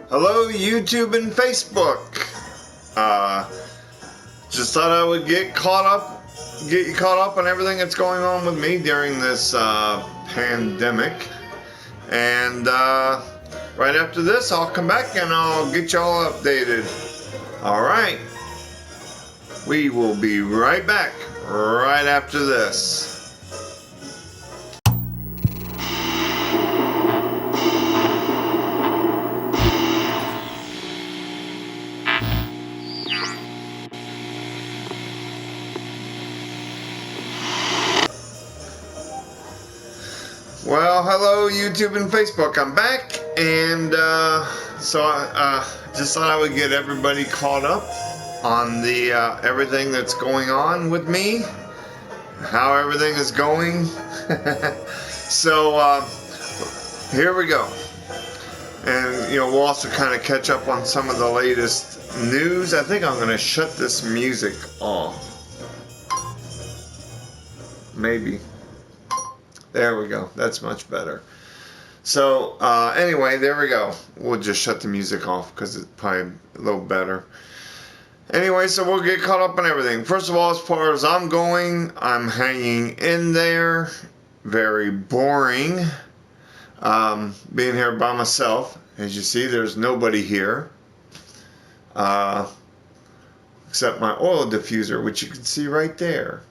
Hello YouTube and Facebook. Just thought I would get you caught up on everything that's going on with me during this pandemic. And right after this, I'll come back and I'll get y'all updated. Alright. We will be right back right after this. Well, hello YouTube and Facebook. I'm back, and so I just thought I would get everybody caught up on the everything that's going on with me, how everything is going. So here we go, and we'll also kind of catch up on some of the latest news. I think I'm going to shut this music off. Maybe. There we go. That's much better. So, anyway, there we go. We'll just shut the music off because it's probably a little better. Anyway, so we'll get caught up on everything. First of all, as far as I'm going, I'm hanging in there. Very boring. Being here by myself. As you see, there's nobody here. Except my oil diffuser, which you can see right there.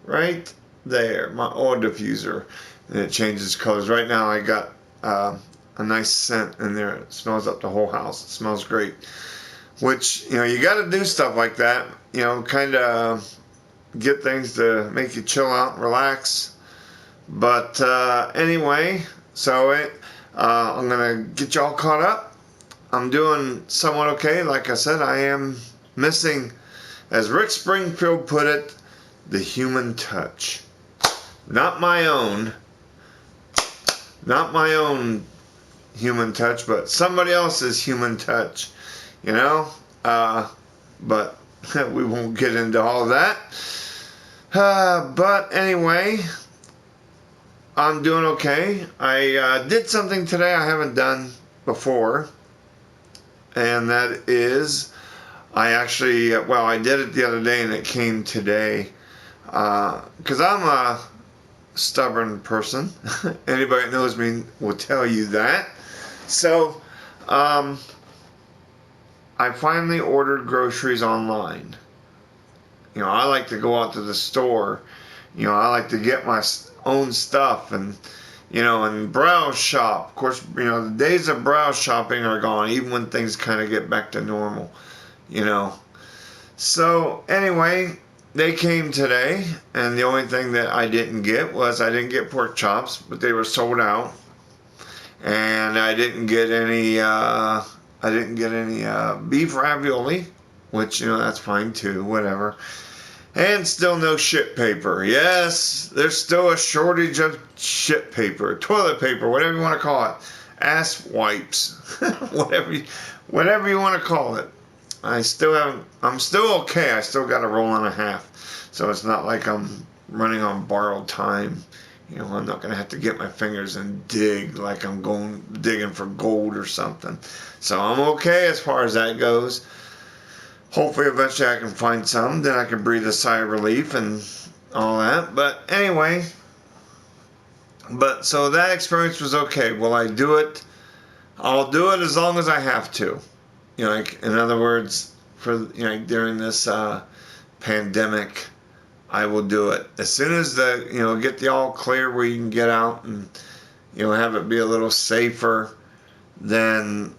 Right there, my oil diffuser, and it changes colors. Right now I got a nice scent in there. It smells up the whole house. It smells great, which you got to do stuff like that, kind of get things to make you chill out and relax. But anyway, so I'm gonna get y'all caught up. I'm doing somewhat okay. Like I said, I am missing, as Rick Springfield put it, the human touch. Not my own human touch, but somebody else's human touch, but we won't get into all of that. But anyway, I'm doing okay. I did something today I haven't done before, and that is, I did it the other day and it came today, because I'm a stubborn person. Anybody that knows me will tell you that. So I finally ordered groceries online. I like to go out to the store. I like to get my own stuff and and browse shop. Of course, the days of browse shopping are gone, even when things kind of get back to normal. So anyway, they came today, and the only thing that I didn't get was I didn't get pork chops, but they were sold out, and I didn't get any beef ravioli, which that's fine too, whatever. And still no shit paper. Yes, there's still a shortage of shit paper, toilet paper, whatever you want to call it, ass wipes, whatever you want to call it. I'm still okay. I still got a roll and a half. So it's not like I'm running on borrowed time. I'm not going to have to get my fingers and dig like I'm digging for gold or something. So I'm okay as far as that goes. Hopefully eventually I can find some. Then I can breathe a sigh of relief and all that. But anyway, so that experience was okay. Will I do it? I'll do it as long as I have to. In other words, during this pandemic, I will do it as soon as get the all clear where you can get out and have it be a little safer. Then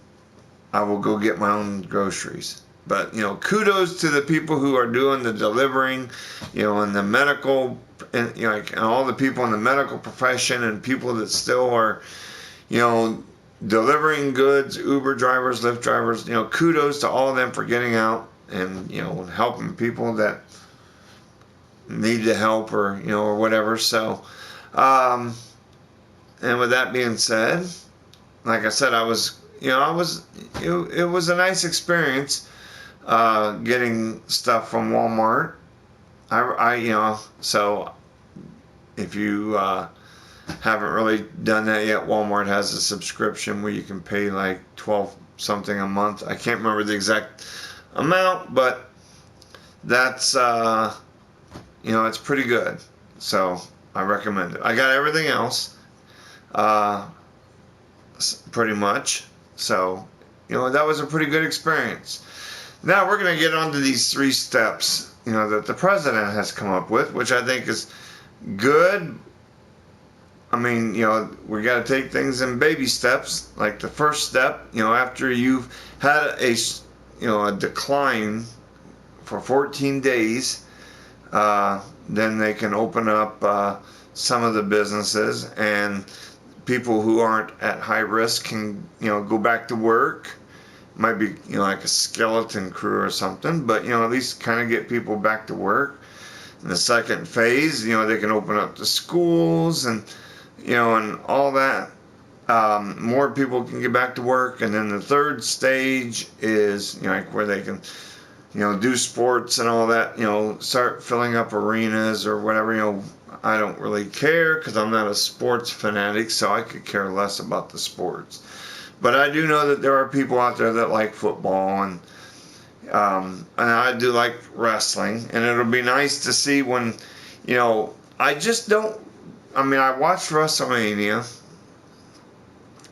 I will go get my own groceries. But kudos to the people who are doing the delivering, and the medical, and and all the people in the medical profession and people that still are, delivering goods, Uber drivers, Lyft drivers, kudos to all of them for getting out and, helping people that need the help or, or whatever. So, and with that being said, like I said, it was a nice experience, getting stuff from Walmart. So if you, haven't really done that yet, Walmart has a subscription where you can pay like $12 something a month. I can't remember the exact amount, but that's it's pretty good. So I recommend it. I got everything else pretty much. So that was a pretty good experience. Now we're going to get on to these 3 steps that the president has come up with, which I think is good. I mean, we got to take things in baby steps. Like the first step, after you've had a decline for 14 days, then they can open up some of the businesses, and people who aren't at high risk can, go back to work. Might be, like a skeleton crew or something, but, at least kind of get people back to work. In the second phase, they can open up the schools and, and all that. More people can get back to work. And then the third stage is, like where they can, do sports and all that, start filling up arenas or whatever, I don't really care because I'm not a sports fanatic, so I could care less about the sports. But I do know that there are people out there that like football, and I do like wrestling, and it'll be nice to see when, I just don't, I watched WrestleMania,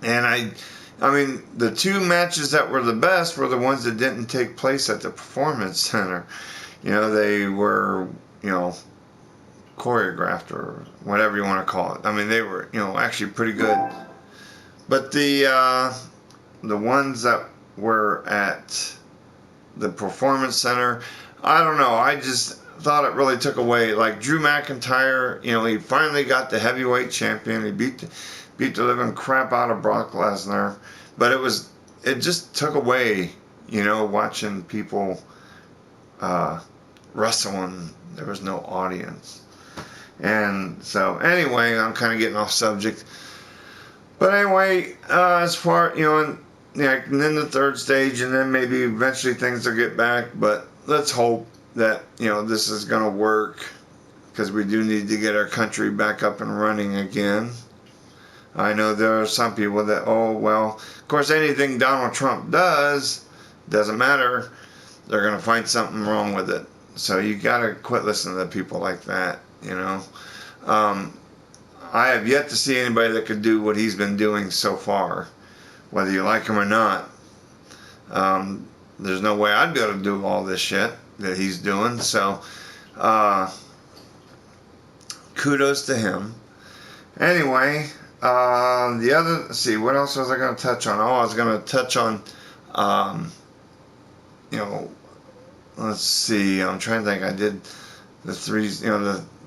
and I mean, the 2 matches that were the best were the ones that didn't take place at the Performance Center. They were, choreographed or whatever you want to call it. I mean, they were, actually pretty good. But the ones that were at the Performance Center, I don't know. I just thought it really took away. Like Drew McIntyre, he finally got the heavyweight champion. He beat the living crap out of Brock Lesnar. But it just took away, watching people wrestle and there was no audience. And so anyway, I'm kind of getting off subject. But anyway, as far, and then the third stage, and then maybe eventually things will get back. But let's hope that, this is going to work, because we do need to get our country back up and running again. I know there are some people that, of course, anything Donald Trump does, doesn't matter. They're going to find something wrong with it. So you got to quit listening to people like that, I have yet to see anybody that could do what he's been doing so far, whether you like him or not. There's no way I'd be able to do all this shit that he's doing. So, kudos to him. Anyway, let's see, what else was I going to touch on? I was going to touch on, let's see, I'm trying to think. I did the 3,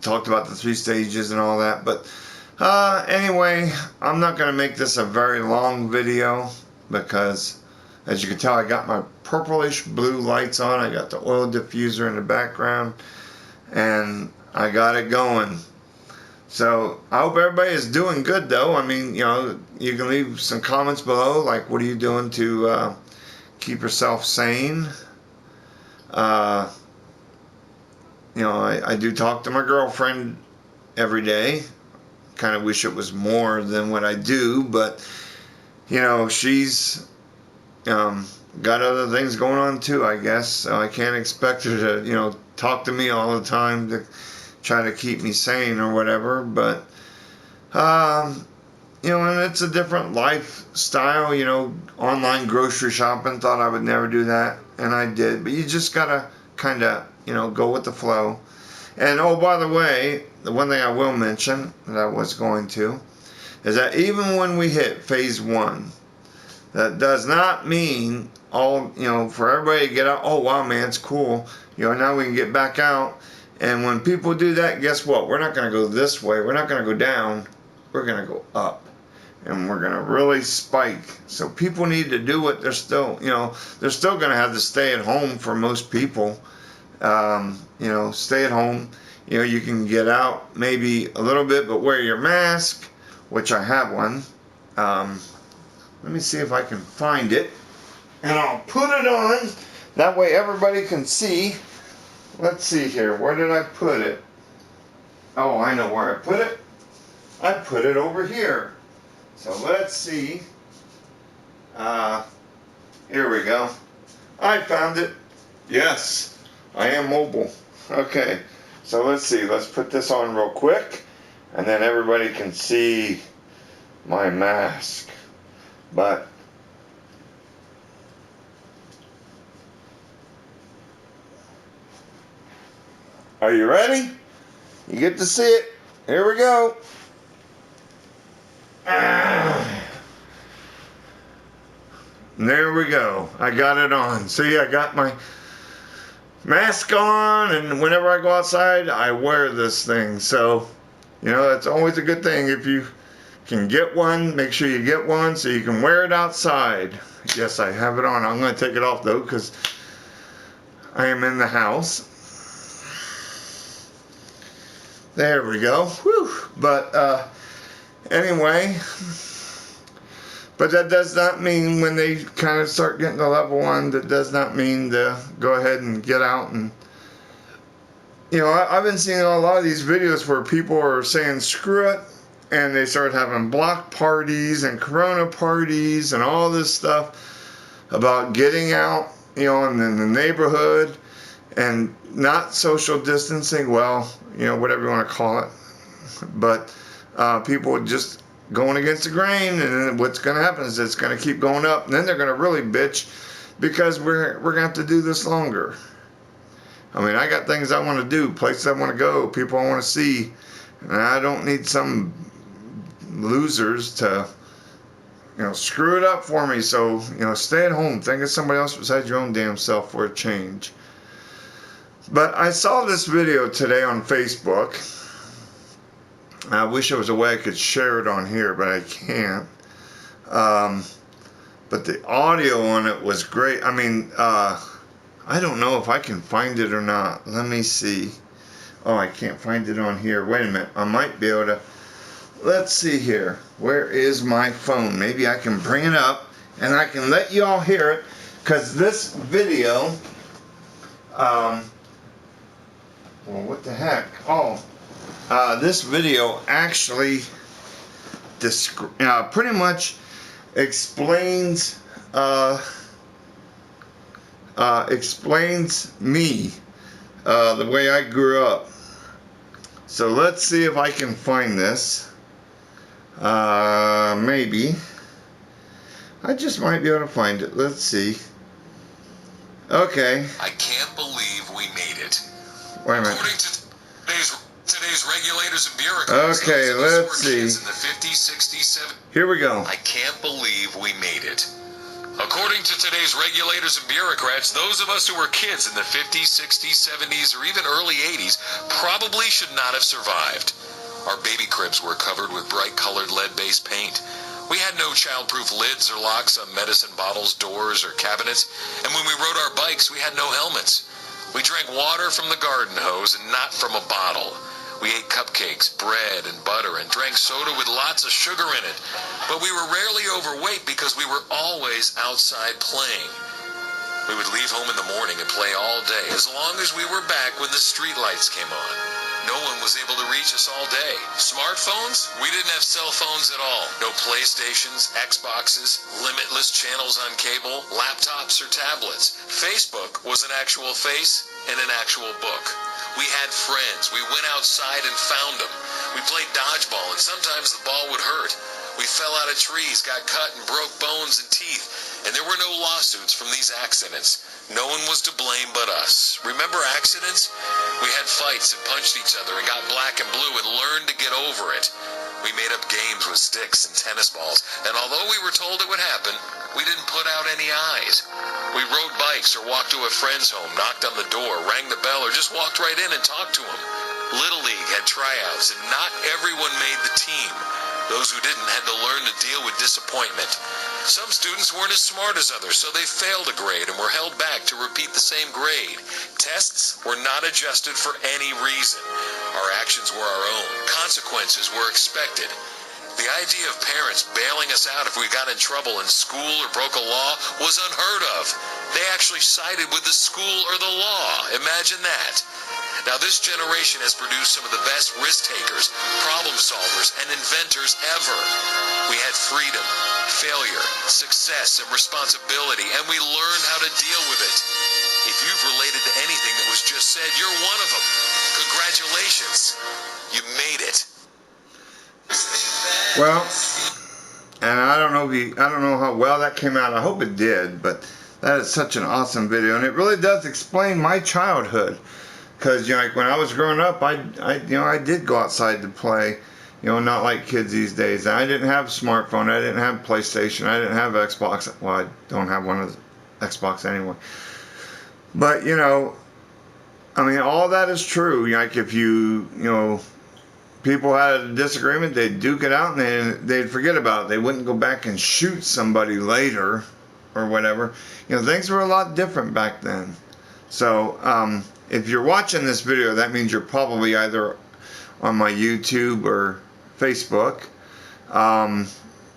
talked about the 3 stages and all that, but anyway, I'm not going to make this a very long video because, as you can tell, I got my purplish blue lights on. I got the oil diffuser in the background, and I got it going. So I hope everybody is doing good, though. I mean, you can leave some comments below, like what are you doing to keep yourself sane. I do talk to my girlfriend every day. Kind of wish it was more than what I do, but she's got other things going on too, I guess. So I can't expect her to talk to me all the time to try to keep me sane or whatever. But and it's a different lifestyle. Online grocery shopping. Thought I would never do that, and I did. But you just gotta kind of go with the flow. And by the way, the one thing I will mention that I was going to is that even when we hit phase 1, that does not mean for everybody to get out. Oh wow, man, it's cool. Now we can get back out. And when people do that, guess what? We're not going to go this way. We're not going to go down. We're going to go up. And we're going to really spike. So people need to do what they're still going to have to stay at home for most people. Stay at home. You can get out maybe a little bit, but wear your mask, which I have one. Let me see if I can find it. And I'll put it on. That way everybody can see. Let's see here. Where did I put it? Oh, I know where I put it. I put it over here. So let's see. Here we go. I found it. Yes, I am mobile. Okay, so let's see. Let's put this on real quick, and then everybody can see my mask. But are you ready? You get to see it. Here we go. There we go. I got it on. See, I got my mask on, and whenever I go outside, I wear this thing. So, you know, that's always a good thing. If you can get one, make sure you get one so you can wear it outside. Yes, I have it on. I'm going to take it off, though, because I am in the house. There we go. Whew. But anyway, but that does not mean when they kind of start getting to level 1, that does not mean to go ahead and get out and, you know, I've been seeing a lot of these videos where people are saying screw it, and they start having block parties and corona parties and all this stuff about getting out, you know, in the neighborhood and not social distancing, well, you know, whatever you want to call it, but people just going against the grain, and then what's going to happen is it's going to keep going up, and then they're going to really bitch because we're going to have to do this longer. I mean, I got things I want to do, places I want to go, people I want to see, and I don't need some losers to, you know, screw it up for me. So, you know, stay at home, think of somebody else besides your own damn self for a change. But I saw this video today on Facebook. I wish there was a way I could share it on here, but I can't. But the audio on it was great. I mean, I don't know if I can find it or not. Let me see. Oh, I can't find it on here. Wait a minute. I might be able to. Let's see here. Where is my phone? Maybe I can bring it up and I can let you all hear it. Because this video, well, what the heck? Oh, this video actually pretty much explains explains me, the way I grew up. So let's see if I can find this. Maybe. I just might be able to find it. Let's see. Okay. I can't believe we made it. Wait a minute. According to today's regulators and bureaucrats. Okay, let's see. In the 50s, 60s, 70s. Here we go. I can't believe we made it. According to today's regulators and bureaucrats, those of us who were kids in the 50s, 60s, 70s, or even early 80s probably should not have survived. Our baby cribs were covered with bright-colored lead-based paint. We had no child-proof lids or locks on medicine bottles, doors, or cabinets, and when we rode our bikes, we had no helmets. We drank water from the garden hose and not from a bottle. We ate cupcakes, bread, and butter, and drank soda with lots of sugar in it. But we were rarely overweight because we were always outside playing. We would leave home in the morning and play all day, as long as we were back when the street lights came on. No one was able to reach us all day. Smartphones? We didn't have cell phones at all. No PlayStations, Xboxes, limitless channels on cable, laptops, or tablets. Facebook was an actual face and an actual book. We had friends. We went outside and found them. We played dodgeball, and sometimes the ball would hurt. We fell out of trees, got cut, and broke bones and teeth. And there were no lawsuits from these accidents. No one was to blame but us. Remember accidents? We had fights and punched each other and got black and blue and learned to get over it. We made up games with sticks and tennis balls, and although we were told it would happen, we didn't put out any eyes. We rode bikes or walked to a friend's home, knocked on the door, rang the bell, or just walked right in and talked to them. Little League had tryouts, and not everyone made the team. Those who didn't had to learn to deal with disappointment. Some students weren't as smart as others, so they failed a grade and were held back to repeat the same grade. Tests were not adjusted for any reason. Our actions were our own. Consequences were expected. The idea of parents bailing us out if we got in trouble in school or broke a law was unheard of. They actually sided with the school or the law. Imagine that. Now, this generation has produced some of the best risk-takers, problem solvers, and inventors ever. We had freedom, failure, success, and responsibility, and we learned how to deal with it. If you've related to anything that was just said, you're one of them. Congratulations. You made it. Well, and I don't know how well that came out. I hope it did, but that is such an awesome video, and it really does explain my childhood. Because, you know, like when I was growing up, I did go outside to play, you know, not like kids these days. I didn't have a smartphone, I didn't have PlayStation, I didn't have Xbox. Well, I don't have one of the Xbox anyway. But, you know, I mean, all that is true. Like if you know, people had a disagreement, they'd duke it out and they'd forget about it. They wouldn't go back and shoot somebody later or whatever. You know, things were a lot different back then. So, if you're watching this video, that means you're probably either on my YouTube or Facebook.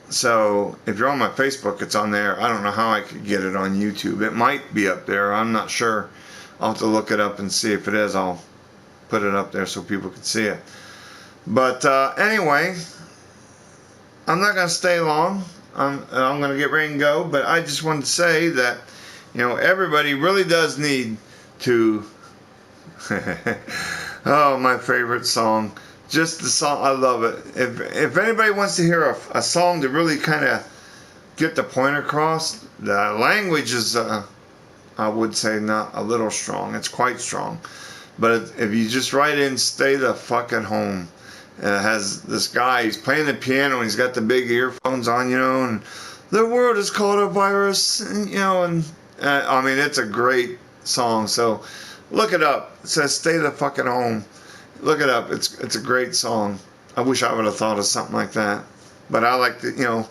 So if you're on my Facebook, it's on there. I don't know how I could get it on YouTube. It might be up there. I'm not sure. I'll have to look it up and see if it is. I'll put it up there so people can see it. But anyway, I'm not going to stay long. I'm going to get ready and go. But I just wanted to say that, you know, everybody really does need to... Oh, my favorite song. Just the song, I love it. If anybody wants to hear a song to really kind of get the point across, the language is, I would say, not a little strong. It's quite strong. But if you just write in, stay the fuck at home. It has this guy, he's playing the piano and he's got the big earphones on, you know, and the world is called a virus, and, you know, and I mean, it's a great song. So look it up. It says stay the fuck at home. Look it up. It's a great song. I wish I would have thought of something like that. But I like to, you know,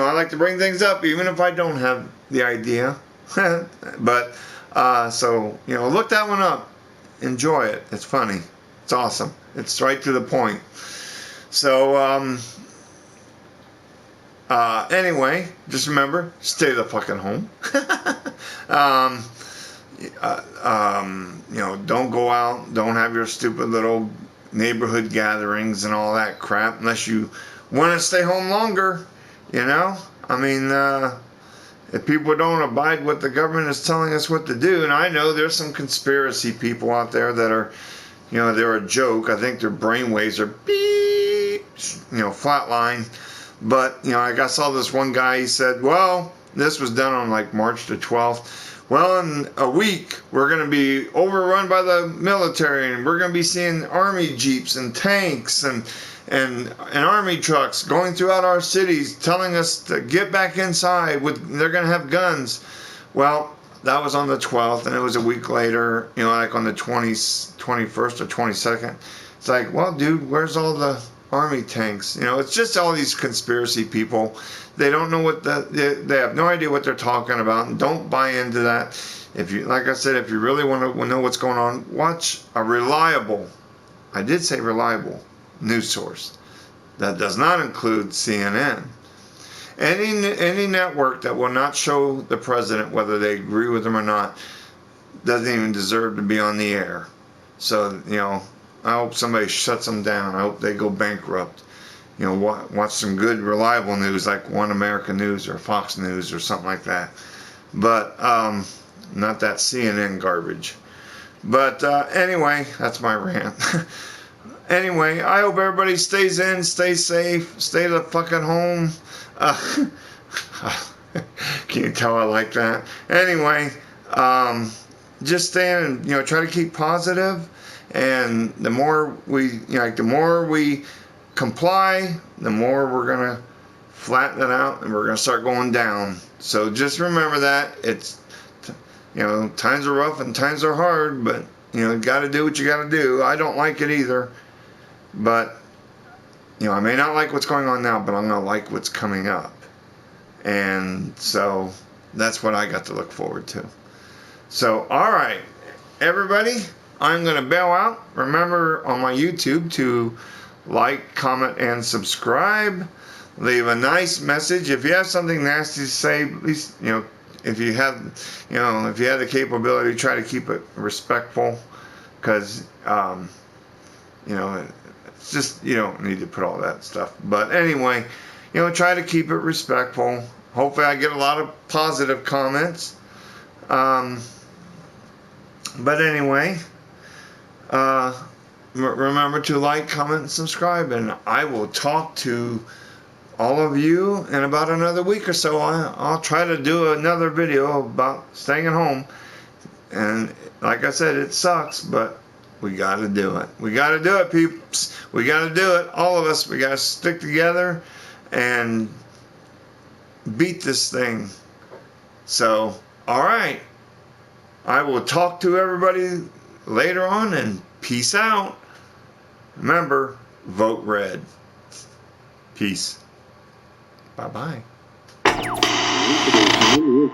I like to bring things up even if I don't have the idea. But so, you know, look that one up. Enjoy it. It's funny. It's awesome. It's right to the point. So anyway, just remember, stay the fucking home. You know, don't go out, don't have your stupid little neighborhood gatherings and all that crap unless you want to stay home longer, you know. I mean, if people don't abide what the government is telling us what to do, and I know there's some conspiracy people out there that are, you know, they're a joke. I think their brainwaves are beep, you know, flatline. But, you know, like I saw this one guy, he said, well, this was done on like March the 12th. Well, in a week, we're going to be overrun by the military, and we're going to be seeing army jeeps and tanks and army trucks going throughout our cities telling us to get back inside. They're going to have guns. Well, that was on the 12th, and it was a week later, you know, like on the 21st or 22nd. It's like, well, dude, where's all the army tanks? You know, it's just all these conspiracy people. They don't know what they have no idea what they're talking about, and don't buy into that. If you, like I said, if you really want to know what's going on, watch a reliable, I did say reliable, news source. That does not include CNN. Any network that will not show the president, whether they agree with him or not, doesn't even deserve to be on the air. So, you know, I hope somebody shuts them down. I hope they go bankrupt. You know, watch some good, reliable news like One American News or Fox News or something like that. But not that CNN garbage. But anyway, that's my rant. Anyway, I hope everybody stays in, stays safe, stay the fucking home. Can you tell I like that? Anyway, just stay in and, you know, try to keep positive. And the more we, you know, like the more we comply, the more we're gonna flatten it out, and we're gonna start going down. So just remember that it's, you know, times are rough and times are hard, but you know, you got to do what you got to do. I don't like it either, but you know, I may not like what's going on now, but I'm gonna like what's coming up, and so that's what I got to look forward to. So, all right, everybody, I'm gonna bail out. Remember on my YouTube to like, comment, and subscribe. Leave a nice message. If you have something nasty to say, please, you know, if you have, you know, if you have the capability, try to keep it respectful, because, you know, it's just, you don't need to put all that stuff. But anyway, you know, try to keep it respectful. Hopefully I get a lot of positive comments. But anyway, remember to like, comment, and subscribe, and I will talk to all of you in about another week or so. I'll try to do another video about staying at home. And like I said, it sucks, but we got to do it. We got to do it, peeps. We got to do it. All of us. We got to stick together and beat this thing. So, all right. I will talk to everybody later on, and peace out. Remember, vote red. Peace. Bye-bye. Today,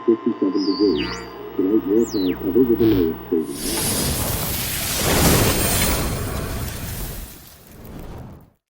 57 degrees. Tonight, more clouds covered with a low.